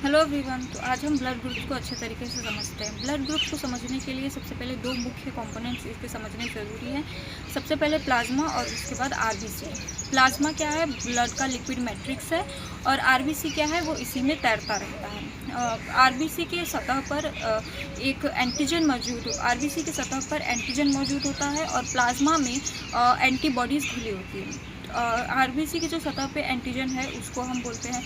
Hello everyone. तो आज हम ब्लड ग्रुप को अच्छे तरीके से समझते हैं। ब्लड ग्रुप को समझने के लिए सबसे पहले दो मुख्य कंपोनेंट्स इसके समझने ज़रूरी है। सबसे पहले प्लाज्मा और उसके बाद आरबीसी। प्लाज्मा क्या है? ब्लड का लिक्विड मैट्रिक्स है। और आरबीसी क्या है? वो इसी में तैरता रहता है। आरबीसी के सतह पर एक एंटीजन मौजूद आरबीसी के सतह पर एंटीजन मौजूद होता है और प्लाज्मा में एंटीबॉडीज़ घुली होती है। आरबीसी की जो सतह पे एंटीजन है उसको हम बोलते हैं,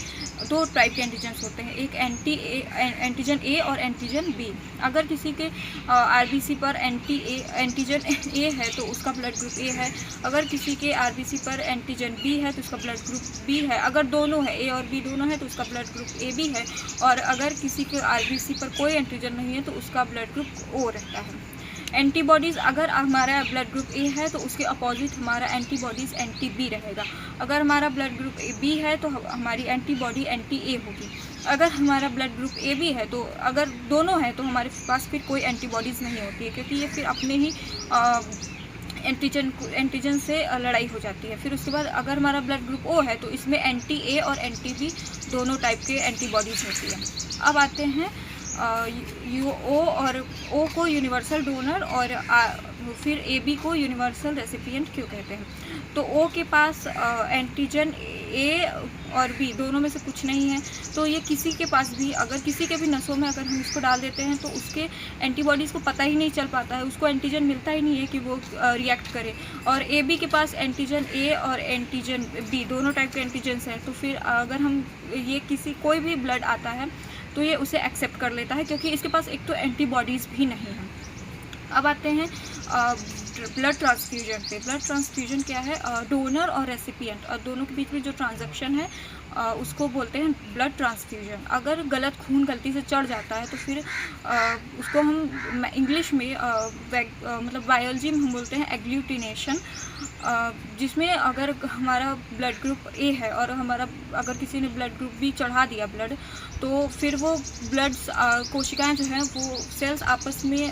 दो टाइप के एंटीजन्स होते हैं, एक एंटीजन ए और एंटीजन बी। अगर किसी के आरबीसी पर एंटीजन ए है तो उसका ब्लड ग्रुप ए है। अगर किसी के आरबीसी पर एंटीजन बी है तो उसका ब्लड ग्रुप बी है। अगर दोनों है, ए और बी दोनों है, तो उसका ब्लड ग्रुप ए बी है। और अगर किसी के आरबीसी पर कोई एंटीजन नहीं है तो उसका ब्लड ग्रुप ओ रहता है। एंटीबॉडीज़, अगर हमारा ब्लड ग्रुप ए है तो उसके अपोजिट हमारा एंटीबॉडीज़ एंटी बी रहेगा। अगर हमारा ब्लड ग्रुप ए बी है तो हमारी एंटीबॉडी एंटी ए होगी। अगर हमारा ब्लड ग्रुप ए बी है तो अगर दोनों है तो हमारे पास फिर कोई एंटीबॉडीज़ नहीं होती है, क्योंकि ये फिर अपने ही एंटीजन से लड़ाई हो जाती है। फिर उसके बाद अगर हमारा ब्लड ग्रुप ओ है तो इसमें एंटी ए और एंटी बी दोनों टाइप के एंटीबॉडीज़ होती है। अब आते हैं ओ, और ओ को यूनिवर्सल डोनर और फिर ए बी को यूनिवर्सल रेसिपिएंट क्यों कहते हैं। तो ओ के पास एंटीजन ए और बी दोनों में से कुछ नहीं है, तो ये किसी के पास भी, अगर किसी के भी नसों में अगर हम इसको डाल देते हैं तो उसके एंटीबॉडीज़ को पता ही नहीं चल पाता है, उसको एंटीजन मिलता ही नहीं है कि वो रिएक्ट करे। और ए बी के पास एंटीजन ए और एंटीजन बी दोनों टाइप के एंटीजन्स हैं, तो फिर अगर हम ये कोई भी ब्लड आता है तो ये उसे एक्सेप्ट कर लेता है, क्योंकि इसके पास एक तो एंटीबॉडीज़ भी नहीं है। अब आते हैं ब्लड ट्रांसफ्यूजन पे। ब्लड ट्रांसफ्यूजन क्या है? डोनर और रेसिपिएंट और दोनों के बीच में जो ट्रांजैक्शन है उसको बोलते हैं ब्लड ट्रांसफ्यूजन। अगर खून गलती से चढ़ जाता है तो फिर उसको हम इंग्लिश में मतलब बायोलॉजी में हम बोलते हैं एग्लूटिनेशन। जिसमें अगर हमारा ब्लड ग्रुप ए है और अगर किसी ने ब्लड ग्रुप बी चढ़ा दिया ब्लड, तो फिर वो ब्लड कोशिकाएं जो हैं वो सेल्स आपस में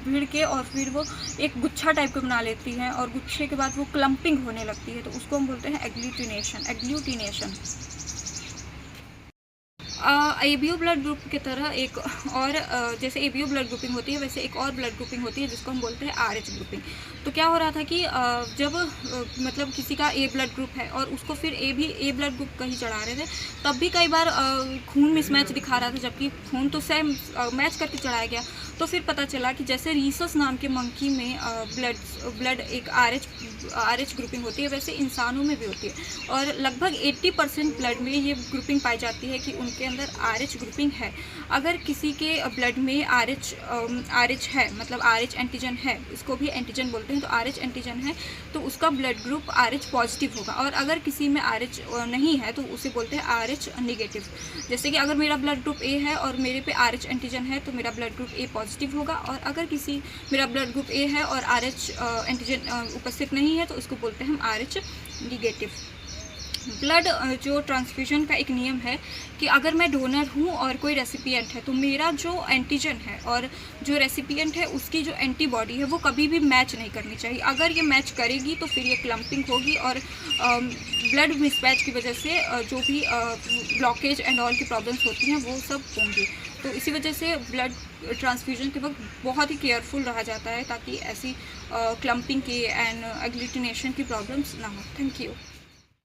भिड़ के और फिर वो एक गुच्छा टाइप का बना लेती हैं, और गुच्छे के बाद वो क्लम्पिंग होने लगती है, तो उसको हम बोलते हैं एग्लूटिनेशन। एबीओ ब्लड ग्रुप की तरह एक और जैसे एबीओ ब्लड ग्रुपिंग होती है वैसे एक और ब्लड ग्रुपिंग होती है जिसको हम बोलते हैं आरएच ग्रुपिंग। तो क्या हो रहा था कि जब मतलब किसी का ए ब्लड ग्रुप है और उसको फिर ए ब्लड ग्रुप कहीं चढ़ा रहे थे, तब भी कई बार खून मिसमैच दिखा रहा था, जबकि खून तो सेम मैच करके चढ़ाया गया। तो फिर पता चला कि जैसे रीसस नाम के मंकी में ब्लड एक आरएच ग्रुपिंग होती है, वैसे इंसानों में भी होती है। और लगभग 80% ब्लड में ये ग्रुपिंग पाई जाती है कि उनके अंदर आरएच ग्रुपिंग है। अगर किसी के ब्लड में आरएच है, मतलब आरएच एंटीजन है, इसको भी एंटीजन बोलते हैं, तो आरएच एंटीजन है तो उसका ब्लड ग्रुप आरएच पॉजिटिव होगा। और अगर किसी में आरएच नहीं है तो उसे बोलते हैं आरएच नेगेटिव। जैसे कि अगर मेरा ब्लड ग्रुप ए है और मेरे पे आरएच एंटीजन है तो मेरा ब्लड ग्रुप ए पॉजिटिव होगा। और अगर मेरा ब्लड ग्रुप ए है और आरएच एंटीजन उपस्थित नहीं है तो उसको बोलते हैं हम आरएच नेगेटिव। ब्लड जो ट्रांसफ्यूजन का एक नियम है कि अगर मैं डोनर हूँ और कोई रेसिपिएंट है, तो मेरा जो एंटीजन है और जो रेसिपिएंट है उसकी जो एंटीबॉडी है वो कभी भी मैच नहीं करनी चाहिए। अगर ये मैच करेगी तो फिर ये क्लम्पिंग होगी और ब्लड मिसमैच की वजह से जो भी ब्लॉकेज एंड ऑल की प्रॉब्लम्स होती हैं वो सब होंगी। तो इसी वजह से ब्लड ट्रांसफ्यूजन के वक्त बहुत ही केयरफुल रहा जाता है ताकि ऐसी क्लम्पिंग की एंड एग्लूटिनेशन की प्रॉब्लम्स ना हो। Thank you.